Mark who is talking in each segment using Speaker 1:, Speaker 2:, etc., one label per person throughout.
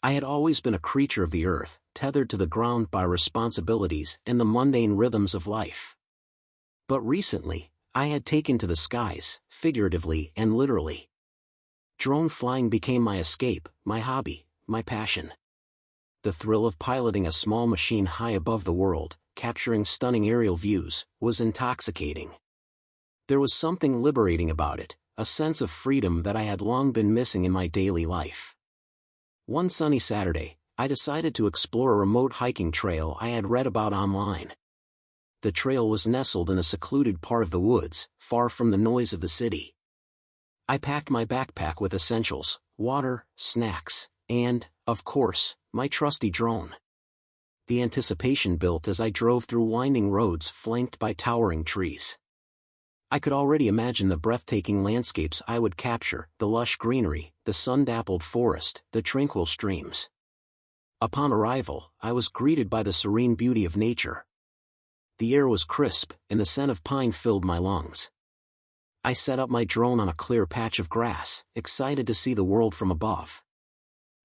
Speaker 1: I had always been a creature of the earth, tethered to the ground by responsibilities and the mundane rhythms of life. But recently, I had taken to the skies, figuratively and literally. Drone flying became my escape, my hobby, my passion. The thrill of piloting a small machine high above the world, capturing stunning aerial views, was intoxicating. There was something liberating about it, a sense of freedom that I had long been missing in my daily life. One sunny Saturday, I decided to explore a remote hiking trail I had read about online. The trail was nestled in a secluded part of the woods, far from the noise of the city. I packed my backpack with essentials, water, snacks, and, of course, my trusty drone. The anticipation built as I drove through winding roads flanked by towering trees. I could already imagine the breathtaking landscapes I would capture, the lush greenery, the sun-dappled forest, the tranquil streams. Upon arrival, I was greeted by the serene beauty of nature. The air was crisp, and the scent of pine filled my lungs. I set up my drone on a clear patch of grass, excited to see the world from above.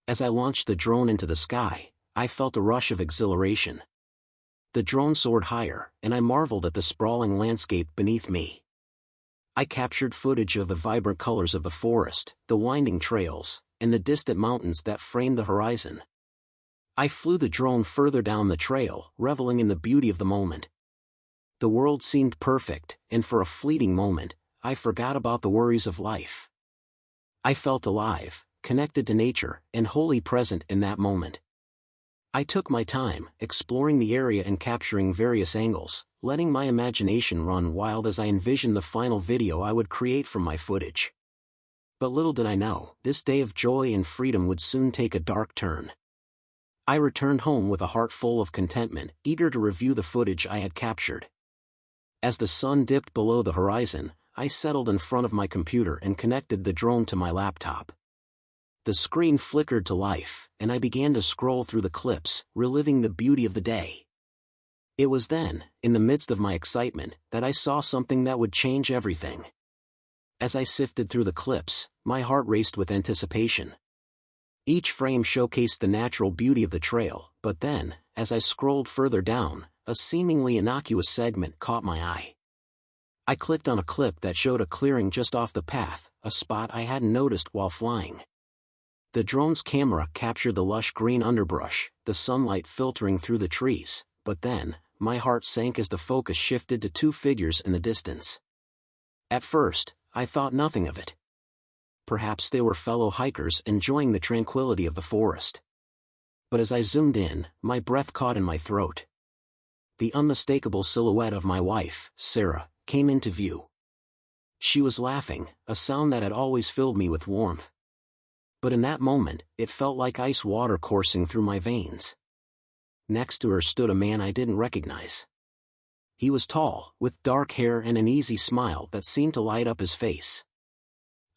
Speaker 1: As I launched the drone into the sky, I felt a rush of exhilaration. The drone soared higher, and I marveled at the sprawling landscape beneath me. I captured footage of the vibrant colors of the forest, the winding trails, and the distant mountains that framed the horizon. I flew the drone further down the trail, reveling in the beauty of the moment. The world seemed perfect, and for a fleeting moment, I forgot about the worries of life. I felt alive, connected to nature, and wholly present in that moment. I took my time, exploring the area and capturing various angles, letting my imagination run wild as I envisioned the final video I would create from my footage. But little did I know, this day of joy and freedom would soon take a dark turn. I returned home with a heart full of contentment, eager to review the footage I had captured. As the sun dipped below the horizon, I settled in front of my computer and connected the drone to my laptop. The screen flickered to life, and I began to scroll through the clips, reliving the beauty of the day. It was then, in the midst of my excitement, that I saw something that would change everything. As I sifted through the clips, my heart raced with anticipation. Each frame showcased the natural beauty of the trail, but then, as I scrolled further down, a seemingly innocuous segment caught my eye. I clicked on a clip that showed a clearing just off the path, a spot I hadn't noticed while flying. The drone's camera captured the lush green underbrush, the sunlight filtering through the trees, but then, my heart sank as the focus shifted to two figures in the distance. At first, I thought nothing of it. Perhaps they were fellow hikers enjoying the tranquility of the forest. But as I zoomed in, my breath caught in my throat. The unmistakable silhouette of my wife, Sarah, came into view. She was laughing, a sound that had always filled me with warmth. But in that moment, it felt like ice water coursing through my veins. Next to her stood a man I didn't recognize. He was tall, with dark hair and an easy smile that seemed to light up his face.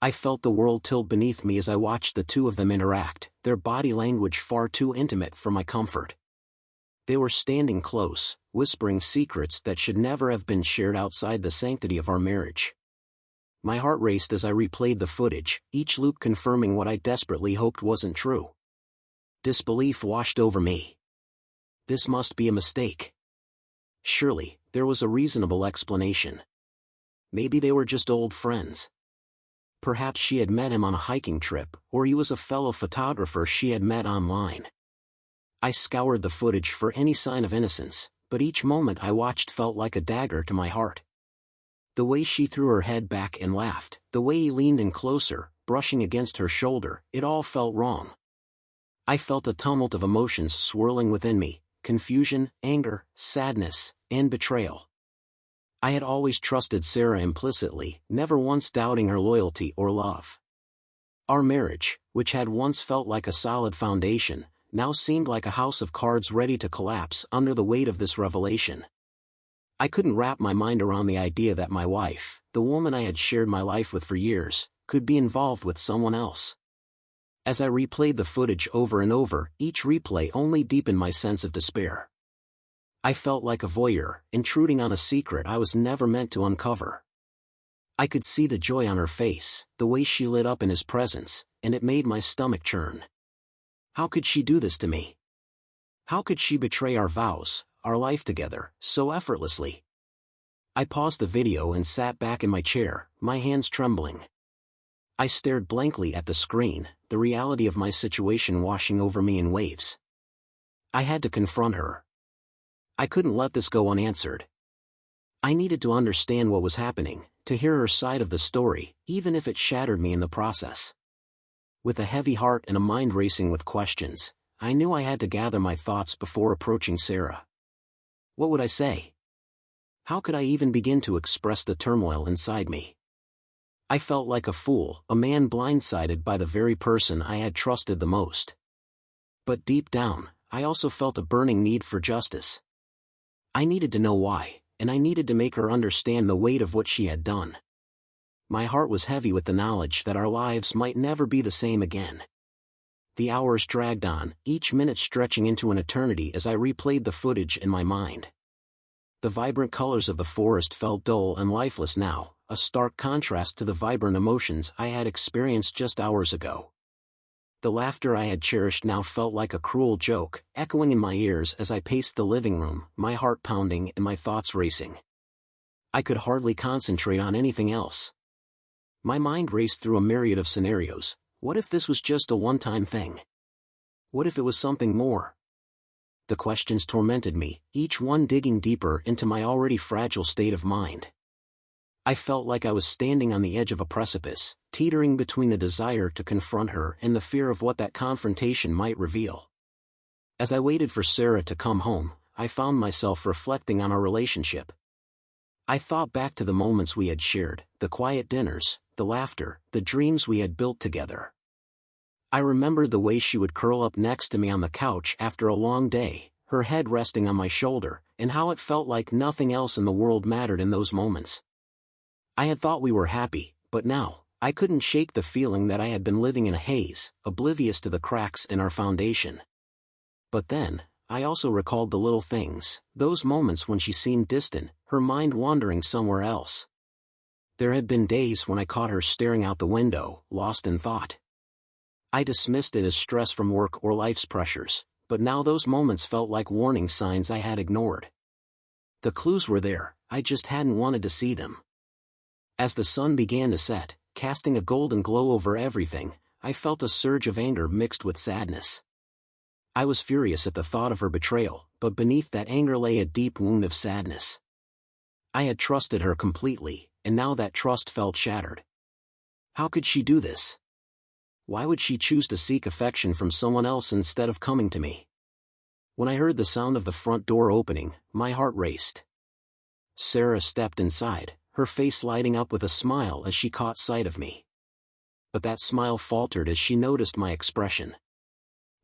Speaker 1: I felt the world tilt beneath me as I watched the two of them interact, their body language far too intimate for my comfort. They were standing close, whispering secrets that should never have been shared outside the sanctity of our marriage. My heart raced as I replayed the footage, each loop confirming what I desperately hoped wasn't true. Disbelief washed over me. This must be a mistake. Surely, there was a reasonable explanation. Maybe they were just old friends. Perhaps she had met him on a hiking trip, or he was a fellow photographer she had met online. I scoured the footage for any sign of innocence, but each moment I watched felt like a dagger to my heart. The way she threw her head back and laughed, the way he leaned in closer, brushing against her shoulder, it all felt wrong. I felt a tumult of emotions swirling within me, confusion, anger, sadness, and betrayal. I had always trusted Sarah implicitly, never once doubting her loyalty or love. Our marriage, which had once felt like a solid foundation, now seemed like a house of cards ready to collapse under the weight of this revelation. I couldn't wrap my mind around the idea that my wife, the woman I had shared my life with for years, could be involved with someone else. As I replayed the footage over and over, each replay only deepened my sense of despair. I felt like a voyeur, intruding on a secret I was never meant to uncover. I could see the joy on her face, the way she lit up in his presence, and it made my stomach churn. How could she do this to me? How could she betray our vows, our life together, so effortlessly? I paused the video and sat back in my chair, my hands trembling. I stared blankly at the screen, the reality of my situation washing over me in waves. I had to confront her. I couldn't let this go unanswered. I needed to understand what was happening, to hear her side of the story, even if it shattered me in the process. With a heavy heart and a mind racing with questions, I knew I had to gather my thoughts before approaching Sarah. What would I say? How could I even begin to express the turmoil inside me? I felt like a fool, a man blindsided by the very person I had trusted the most. But deep down, I also felt a burning need for justice. I needed to know why, and I needed to make her understand the weight of what she had done. My heart was heavy with the knowledge that our lives might never be the same again. The hours dragged on, each minute stretching into an eternity as I replayed the footage in my mind. The vibrant colors of the forest felt dull and lifeless now, a stark contrast to the vibrant emotions I had experienced just hours ago. The laughter I had cherished now felt like a cruel joke, echoing in my ears as I paced the living room, my heart pounding and my thoughts racing. I could hardly concentrate on anything else. My mind raced through a myriad of scenarios. What if this was just a one-time thing? What if it was something more? The questions tormented me, each one digging deeper into my already fragile state of mind. I felt like I was standing on the edge of a precipice, teetering between the desire to confront her and the fear of what that confrontation might reveal. As I waited for Sarah to come home, I found myself reflecting on our relationship. I thought back to the moments we had shared, the quiet dinners, the laughter, the dreams we had built together. I remembered the way she would curl up next to me on the couch after a long day, her head resting on my shoulder, and how it felt like nothing else in the world mattered in those moments. I had thought we were happy, but now, I couldn't shake the feeling that I had been living in a haze, oblivious to the cracks in our foundation. But then, I also recalled the little things, those moments when she seemed distant, her mind wandering somewhere else. There had been days when I caught her staring out the window, lost in thought. I dismissed it as stress from work or life's pressures, but now those moments felt like warning signs I had ignored. The clues were there, I just hadn't wanted to see them. As the sun began to set, casting a golden glow over everything, I felt a surge of anger mixed with sadness. I was furious at the thought of her betrayal, but beneath that anger lay a deep wound of sadness. I had trusted her completely, and now that trust felt shattered. How could she do this? Why would she choose to seek affection from someone else instead of coming to me? When I heard the sound of the front door opening, my heart raced. Sarah stepped inside, her face lighting up with a smile as she caught sight of me. But that smile faltered as she noticed my expression.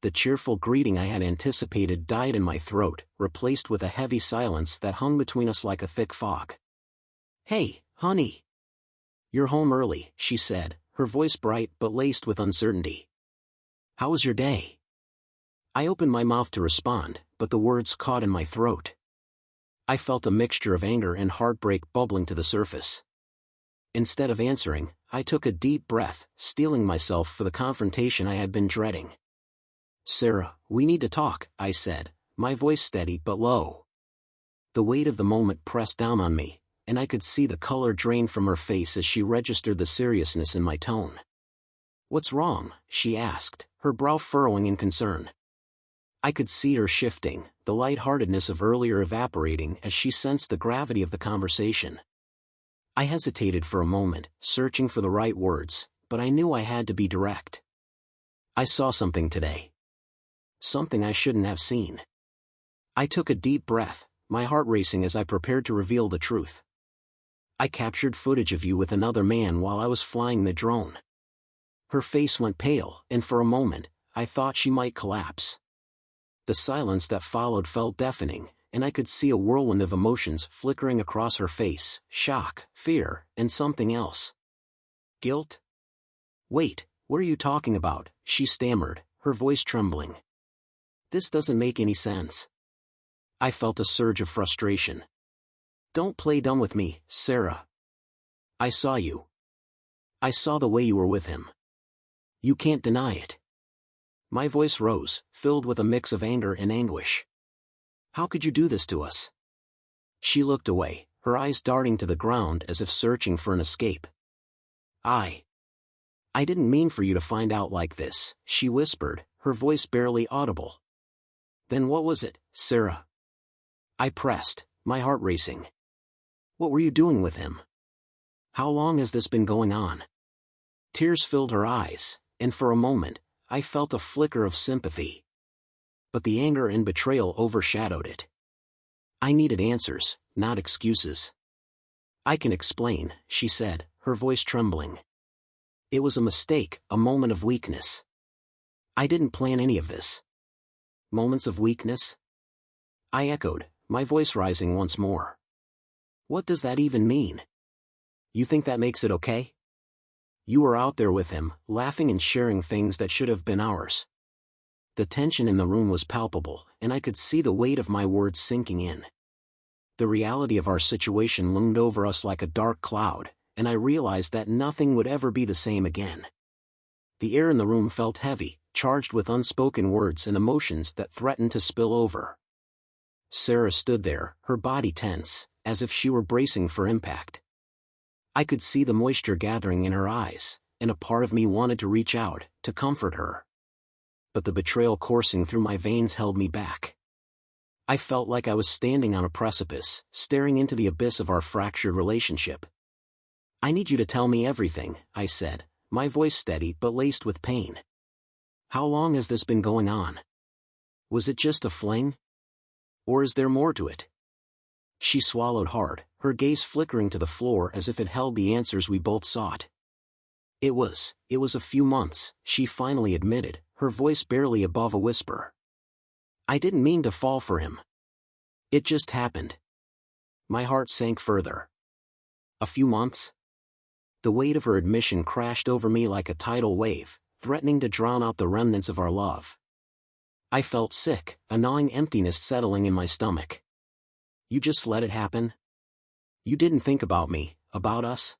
Speaker 1: The cheerful greeting I had anticipated died in my throat, replaced with a heavy silence that hung between us like a thick fog. "Hey, honey. You're home early," she said, her voice bright but laced with uncertainty. "How was your day?" I opened my mouth to respond, but the words caught in my throat. I felt a mixture of anger and heartbreak bubbling to the surface. Instead of answering, I took a deep breath, steeling myself for the confrontation I had been dreading. "Sarah, we need to talk," I said, my voice steady but low. The weight of the moment pressed down on me, and I could see the color drain from her face as she registered the seriousness in my tone. "What's wrong?" she asked, her brow furrowing in concern. I could see her shifting, the lightheartedness of earlier evaporating as she sensed the gravity of the conversation. I hesitated for a moment, searching for the right words, but I knew I had to be direct. "I saw something today. Something I shouldn't have seen." I took a deep breath, my heart racing as I prepared to reveal the truth. "I captured footage of you with another man while I was flying the drone." Her face went pale, and for a moment, I thought she might collapse. The silence that followed felt deafening, and I could see a whirlwind of emotions flickering across her face: shock, fear, and something else. Guilt? "Wait, what are you talking about?" she stammered, her voice trembling. "This doesn't make any sense." I felt a surge of frustration. "Don't play dumb with me, Sarah. I saw you. I saw the way you were with him. You can't deny it." My voice rose, filled with a mix of anger and anguish. How could you do this to us? She looked away, her eyes darting to the ground as if searching for an escape. I didn't mean for you to find out like this, she whispered, her voice barely audible. Then what was it, Sarah? I pressed, my heart racing. What were you doing with him? How long has this been going on? Tears filled her eyes, and for a moment, I felt a flicker of sympathy. But the anger and betrayal overshadowed it. I needed answers, not excuses. I can explain, she said, her voice trembling. It was a mistake, a moment of weakness. I didn't plan any of this. Moments of weakness? I echoed, my voice rising once more. What does that even mean? You think that makes it okay? You were out there with him, laughing and sharing things that should have been ours. The tension in the room was palpable, and I could see the weight of my words sinking in. The reality of our situation loomed over us like a dark cloud, and I realized that nothing would ever be the same again. The air in the room felt heavy, charged with unspoken words and emotions that threatened to spill over. Sarah stood there, her body tense, as if she were bracing for impact. I could see the moisture gathering in her eyes, and a part of me wanted to reach out, to comfort her. But the betrayal coursing through my veins held me back. I felt like I was standing on a precipice, staring into the abyss of our fractured relationship. I need you to tell me everything, I said, my voice steady but laced with pain. How long has this been going on? Was it just a fling? Or is there more to it? She swallowed hard, her gaze flickering to the floor as if it held the answers we both sought. It was a few months, she finally admitted, her voice barely above a whisper. I didn't mean to fall for him. It just happened. My heart sank further. A few months? The weight of her admission crashed over me like a tidal wave, threatening to drown out the remnants of our love. I felt sick, a gnawing emptiness settling in my stomach. You just let it happen? You didn't think about me, about us?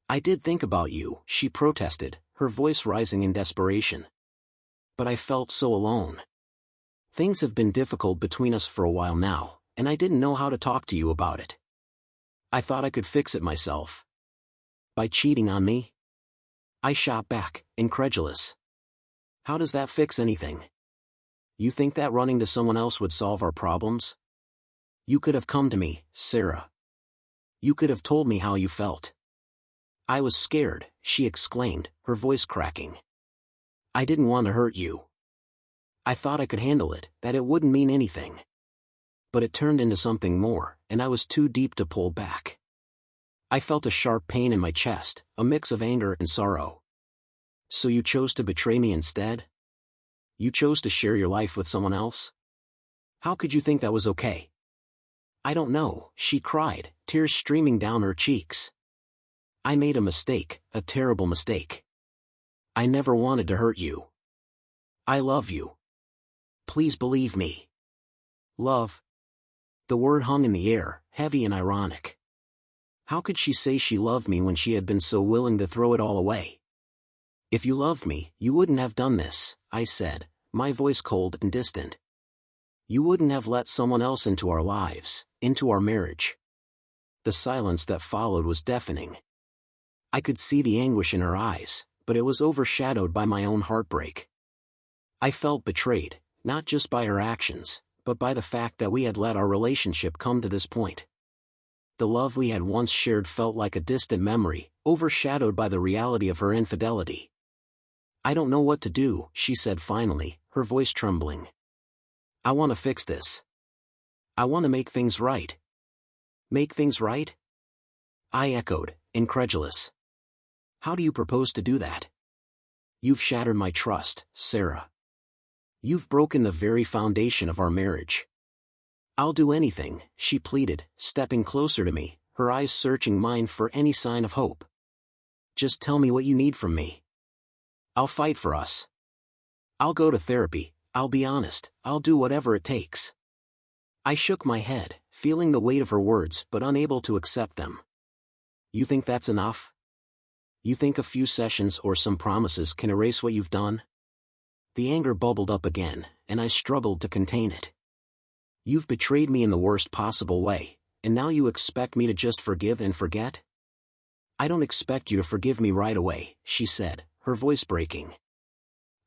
Speaker 1: I did think about you, she protested, her voice rising in desperation. But I felt so alone. Things have been difficult between us for a while now, and I didn't know how to talk to you about it. I thought I could fix it myself. By cheating on me? I shot back, incredulous. How does that fix anything? You think that running to someone else would solve our problems? You could have come to me, Sarah. You could have told me how you felt. I was scared, she exclaimed, her voice cracking. I didn't want to hurt you. I thought I could handle it, that it wouldn't mean anything. But it turned into something more, and I was too deep to pull back. I felt a sharp pain in my chest, a mix of anger and sorrow. So you chose to betray me instead? You chose to share your life with someone else? How could you think that was okay? I don't know, she cried, tears streaming down her cheeks. I made a mistake, a terrible mistake. I never wanted to hurt you. I love you. Please believe me. Love. The word hung in the air, heavy and ironic. How could she say she loved me when she had been so willing to throw it all away? If you loved me, you wouldn't have done this, I said, my voice cold and distant. You wouldn't have let someone else into our lives, into our marriage. The silence that followed was deafening. I could see the anguish in her eyes, but it was overshadowed by my own heartbreak. I felt betrayed, not just by her actions, but by the fact that we had let our relationship come to this point. The love we had once shared felt like a distant memory, overshadowed by the reality of her infidelity. I don't know what to do, she said finally, her voice trembling. I want to fix this. I want to make things right. Make things right? I echoed, incredulous. How do you propose to do that? You've shattered my trust, Sarah. You've broken the very foundation of our marriage. I'll do anything, she pleaded, stepping closer to me, her eyes searching mine for any sign of hope. Just tell me what you need from me. I'll fight for us. I'll go to therapy, I'll be honest, I'll do whatever it takes. I shook my head, feeling the weight of her words but unable to accept them. You think that's enough? You think a few sessions or some promises can erase what you've done? The anger bubbled up again, and I struggled to contain it. "You've betrayed me in the worst possible way, and now you expect me to just forgive and forget?" "I don't expect you to forgive me right away," she said, her voice breaking.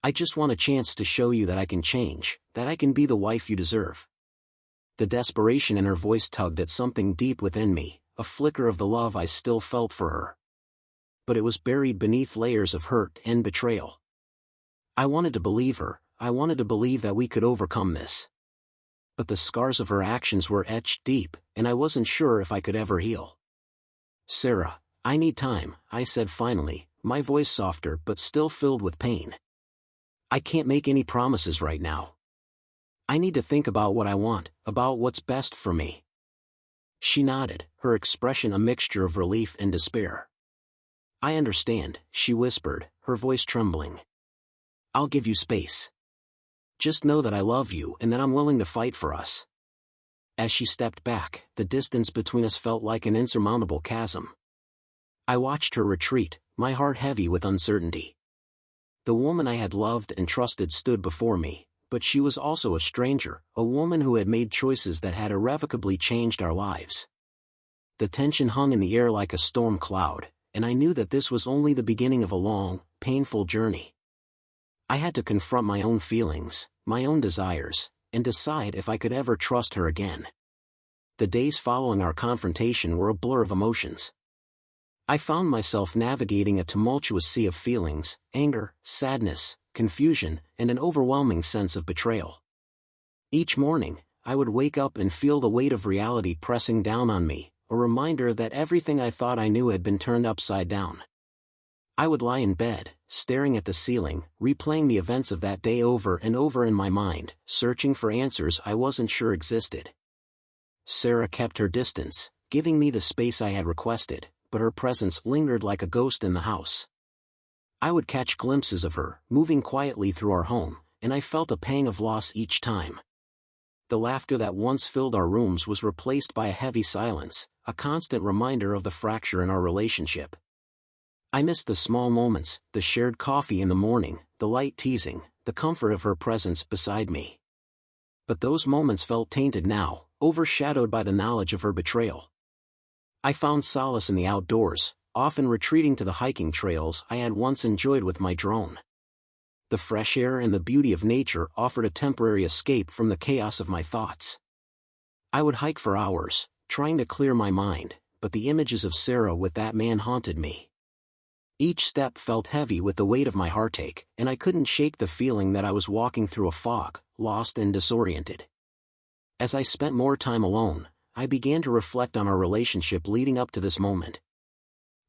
Speaker 1: "I just want a chance to show you that I can change, that I can be the wife you deserve." The desperation in her voice tugged at something deep within me, a flicker of the love I still felt for her. But it was buried beneath layers of hurt and betrayal. I wanted to believe her, I wanted to believe that we could overcome this. But the scars of her actions were etched deep, and I wasn't sure if I could ever heal. "Sarah, I need time," I said finally, my voice softer but still filled with pain. "I can't make any promises right now. I need to think about what I want, about what's best for me." She nodded, her expression a mixture of relief and despair. "I understand," she whispered, her voice trembling. "I'll give you space. Just know that I love you and that I'm willing to fight for us." As she stepped back, the distance between us felt like an insurmountable chasm. I watched her retreat, my heart heavy with uncertainty. The woman I had loved and trusted stood before me, but she was also a stranger, a woman who had made choices that had irrevocably changed our lives. The tension hung in the air like a storm cloud, and I knew that this was only the beginning of a long, painful journey. I had to confront my own feelings, my own desires, and decide if I could ever trust her again. The days following our confrontation were a blur of emotions. I found myself navigating a tumultuous sea of feelings: anger, sadness, confusion, and an overwhelming sense of betrayal. Each morning, I would wake up and feel the weight of reality pressing down on me, a reminder that everything I thought I knew had been turned upside down. I would lie in bed, staring at the ceiling, replaying the events of that day over and over in my mind, searching for answers I wasn't sure existed. Sarah kept her distance, giving me the space I had requested, but her presence lingered like a ghost in the house. I would catch glimpses of her, moving quietly through our home, and I felt a pang of loss each time. The laughter that once filled our rooms was replaced by a heavy silence, a constant reminder of the fracture in our relationship. I missed the small moments, the shared coffee in the morning, the light teasing, the comfort of her presence beside me. But those moments felt tainted now, overshadowed by the knowledge of her betrayal. I found solace in the outdoors, often retreating to the hiking trails I had once enjoyed with my drone. The fresh air and the beauty of nature offered a temporary escape from the chaos of my thoughts. I would hike for hours, trying to clear my mind, but the images of Sarah with that man haunted me. Each step felt heavy with the weight of my heartache, and I couldn't shake the feeling that I was walking through a fog, lost and disoriented. As I spent more time alone, I began to reflect on our relationship leading up to this moment.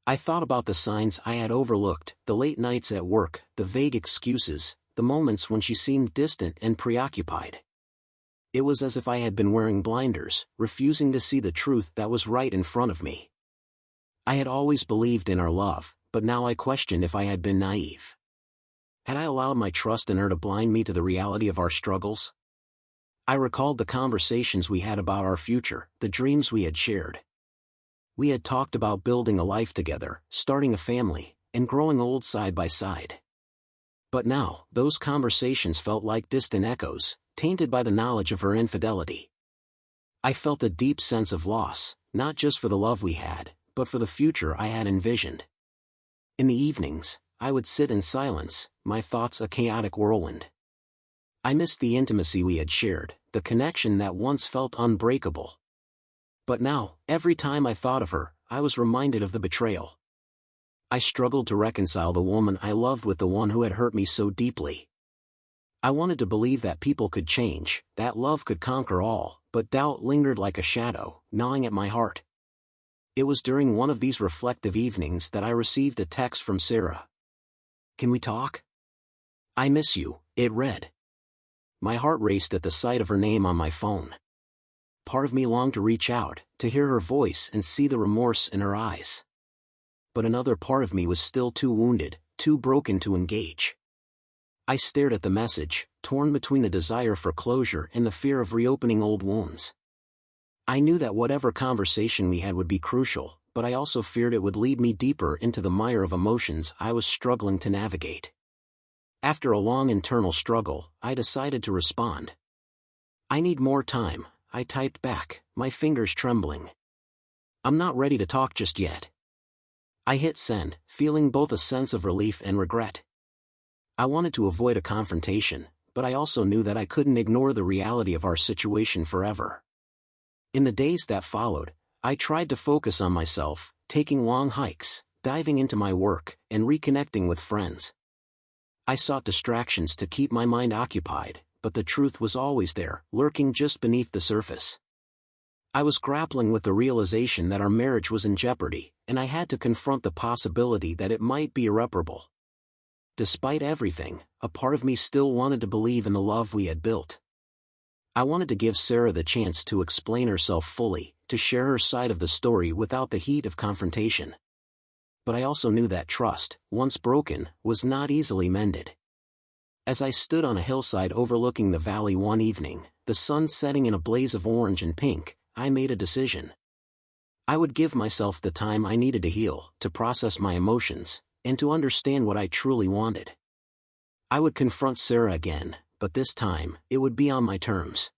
Speaker 1: I thought about the signs I had overlooked, the late nights at work, the vague excuses, the moments when she seemed distant and preoccupied. It was as if I had been wearing blinders, refusing to see the truth that was right in front of me. I had always believed in our love, but now I questioned if I had been naive. Had I allowed my trust in her to blind me to the reality of our struggles? I recalled the conversations we had about our future, the dreams we had shared. We had talked about building a life together, starting a family, and growing old side by side. But now, those conversations felt like distant echoes, tainted by the knowledge of her infidelity. I felt a deep sense of loss, not just for the love we had, but for the future I had envisioned. In the evenings, I would sit in silence, my thoughts a chaotic whirlwind. I missed the intimacy we had shared, the connection that once felt unbreakable. But now, every time I thought of her, I was reminded of the betrayal. I struggled to reconcile the woman I loved with the one who had hurt me so deeply. I wanted to believe that people could change, that love could conquer all, but doubt lingered like a shadow, gnawing at my heart. It was during one of these reflective evenings that I received a text from Sarah. "Can we talk? I miss you," it read. My heart raced at the sight of her name on my phone. Part of me longed to reach out, to hear her voice and see the remorse in her eyes. But another part of me was still too wounded, too broken to engage. I stared at the message, torn between the desire for closure and the fear of reopening old wounds. I knew that whatever conversation we had would be crucial, but I also feared it would lead me deeper into the mire of emotions I was struggling to navigate. After a long internal struggle, I decided to respond. "I need more time," I typed back, my fingers trembling. "I'm not ready to talk just yet." I hit send, feeling both a sense of relief and regret. I wanted to avoid a confrontation, but I also knew that I couldn't ignore the reality of our situation forever. In the days that followed, I tried to focus on myself, taking long hikes, diving into my work, and reconnecting with friends. I sought distractions to keep my mind occupied, but the truth was always there, lurking just beneath the surface. I was grappling with the realization that our marriage was in jeopardy, and I had to confront the possibility that it might be irreparable. Despite everything, a part of me still wanted to believe in the love we had built. I wanted to give Sarah the chance to explain herself fully, to share her side of the story without the heat of confrontation. But I also knew that trust, once broken, was not easily mended. As I stood on a hillside overlooking the valley one evening, the sun setting in a blaze of orange and pink, I made a decision. I would give myself the time I needed to heal, to process my emotions, and to understand what I truly wanted. I would confront Sarah again, but this time, it would be on my terms.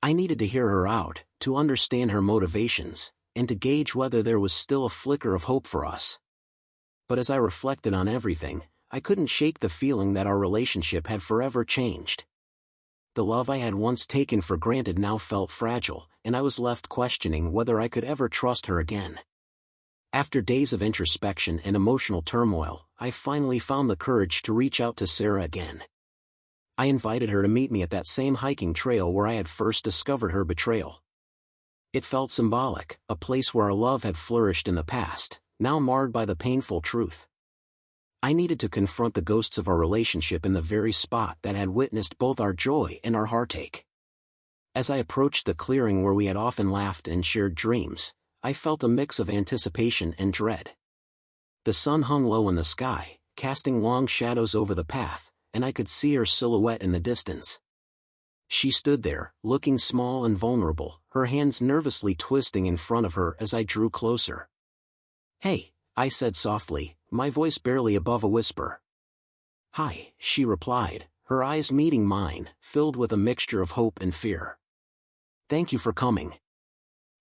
Speaker 1: I needed to hear her out, to understand her motivations, and to gauge whether there was still a flicker of hope for us. But as I reflected on everything, I couldn't shake the feeling that our relationship had forever changed. The love I had once taken for granted now felt fragile, and I was left questioning whether I could ever trust her again. After days of introspection and emotional turmoil, I finally found the courage to reach out to Sarah again. I invited her to meet me at that same hiking trail where I had first discovered her betrayal. It felt symbolic, a place where our love had flourished in the past, now marred by the painful truth. I needed to confront the ghosts of our relationship in the very spot that had witnessed both our joy and our heartache. As I approached the clearing where we had often laughed and shared dreams, I felt a mix of anticipation and dread. The sun hung low in the sky, casting long shadows over the path, and I could see her silhouette in the distance. She stood there, looking small and vulnerable, her hands nervously twisting in front of her as I drew closer. "Hey," I said softly, my voice barely above a whisper. "Hi," she replied, her eyes meeting mine, filled with a mixture of hope and fear. "Thank you for coming."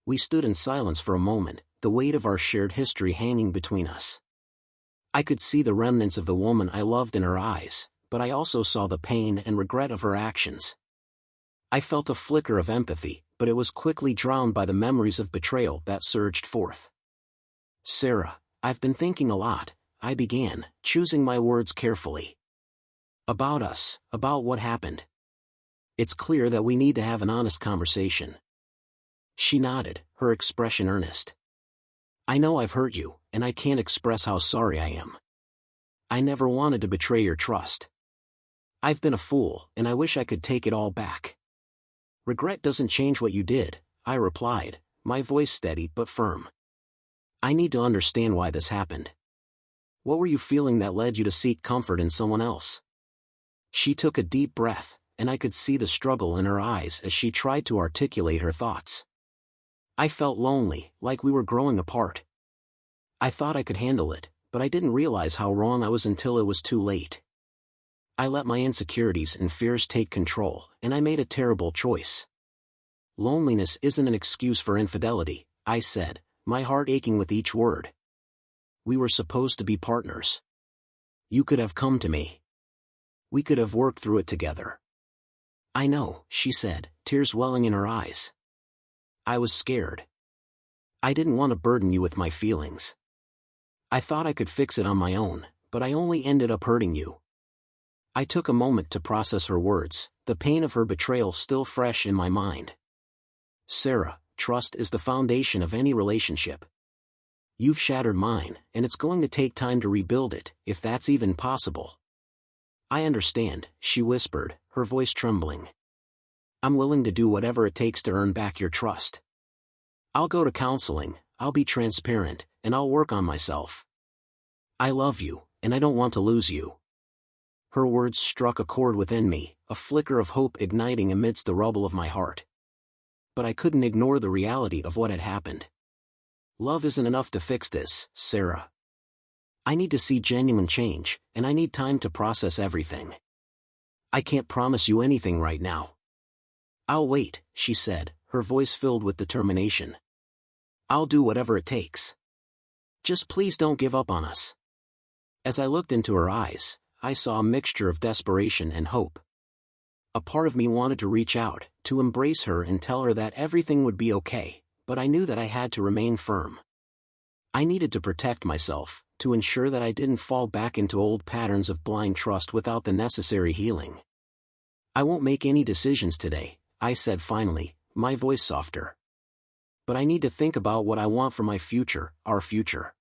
Speaker 1: We stood in silence for a moment, the weight of our shared history hanging between us. I could see the remnants of the woman I loved in her eyes, but I also saw the pain and regret of her actions. I felt a flicker of empathy, but it was quickly drowned by the memories of betrayal that surged forth. "Sarah, I've been thinking a lot," I began, choosing my words carefully. "About us, about what happened. It's clear that we need to have an honest conversation." She nodded, her expression earnest. "I know I've hurt you, and I can't express how sorry I am. I never wanted to betray your trust. I've been a fool, and I wish I could take it all back." "Regret doesn't change what you did," I replied, my voice steady but firm. "I need to understand why this happened. What were you feeling that led you to seek comfort in someone else?" She took a deep breath, and I could see the struggle in her eyes as she tried to articulate her thoughts. "I felt lonely, like we were growing apart. I thought I could handle it, but I didn't realize how wrong I was until it was too late. I let my insecurities and fears take control, and I made a terrible choice." "Loneliness isn't an excuse for infidelity," I said, my heart aching with each word. "We were supposed to be partners. You could have come to me. We could have worked through it together." "I know," she said, tears welling in her eyes. "I was scared. I didn't want to burden you with my feelings. I thought I could fix it on my own, but I only ended up hurting you." I took a moment to process her words, the pain of her betrayal still fresh in my mind. "Sarah, trust is the foundation of any relationship. You've shattered mine, and it's going to take time to rebuild it, if that's even possible." "I understand," she whispered, her voice trembling. "I'm willing to do whatever it takes to earn back your trust. I'll go to counseling, I'll be transparent, and I'll work on myself. I love you, and I don't want to lose you." Her words struck a chord within me, a flicker of hope igniting amidst the rubble of my heart. But I couldn't ignore the reality of what had happened. "Love isn't enough to fix this, Sarah. I need to see genuine change, and I need time to process everything. I can't promise you anything right now. I'll wait, she said, her voice filled with determination. I'll do whatever it takes. Just please don't give up on us. As I looked into her eyes, I saw a mixture of desperation and hope. A part of me wanted to reach out, to embrace her and tell her that everything would be okay, but I knew that I had to remain firm. I needed to protect myself, to ensure that I didn't fall back into old patterns of blind trust without the necessary healing. I won't make any decisions today, I said finally, my voice softer. But I need to think about what I want for my future, our future.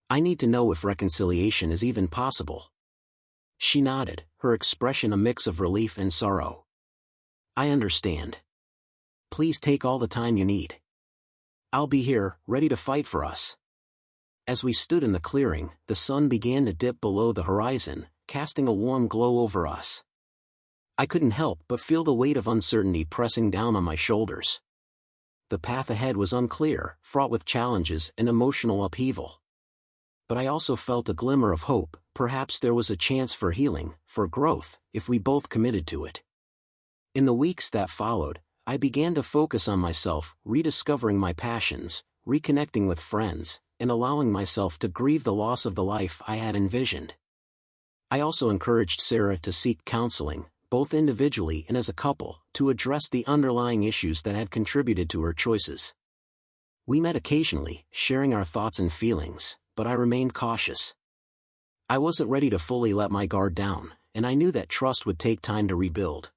Speaker 1: I need to know if reconciliation is even possible. She nodded, her expression a mix of relief and sorrow. I understand. Please take all the time you need. I'll be here, ready to fight for us. As we stood in the clearing, the sun began to dip below the horizon, casting a warm glow over us. I couldn't help but feel the weight of uncertainty pressing down on my shoulders. The path ahead was unclear, fraught with challenges and emotional upheaval. But I also felt a glimmer of hope, perhaps there was a chance for healing, for growth, if we both committed to it. In the weeks that followed, I began to focus on myself, rediscovering my passions, reconnecting with friends, and allowing myself to grieve the loss of the life I had envisioned. I also encouraged Sarah to seek counseling, both individually and as a couple, to address the underlying issues that had contributed to her choices. We met occasionally, sharing our thoughts and feelings, but I remained cautious. I wasn't ready to fully let my guard down, and I knew that trust would take time to rebuild.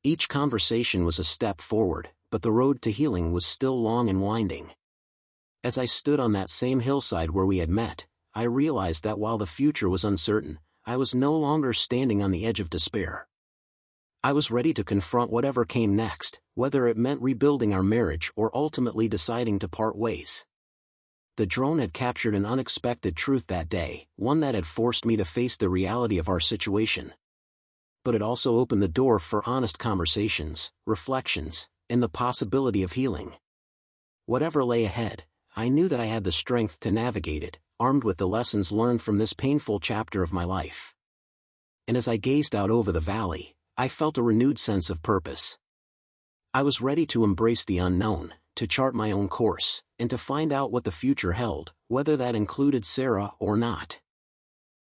Speaker 1: Each conversation was a step forward, but the road to healing was still long and winding. As I stood on that same hillside where we had met, I realized that while the future was uncertain, I was no longer standing on the edge of despair. I was ready to confront whatever came next, whether it meant rebuilding our marriage or ultimately deciding to part ways. The drone had captured an unexpected truth that day, one that had forced me to face the reality of our situation. But it also opened the door for honest conversations, reflections, and the possibility of healing. Whatever lay ahead, I knew that I had the strength to navigate it, armed with the lessons learned from this painful chapter of my life. And as I gazed out over the valley, I felt a renewed sense of purpose. I was ready to embrace the unknown, to chart my own course, and to find out what the future held, whether that included Sarah or not.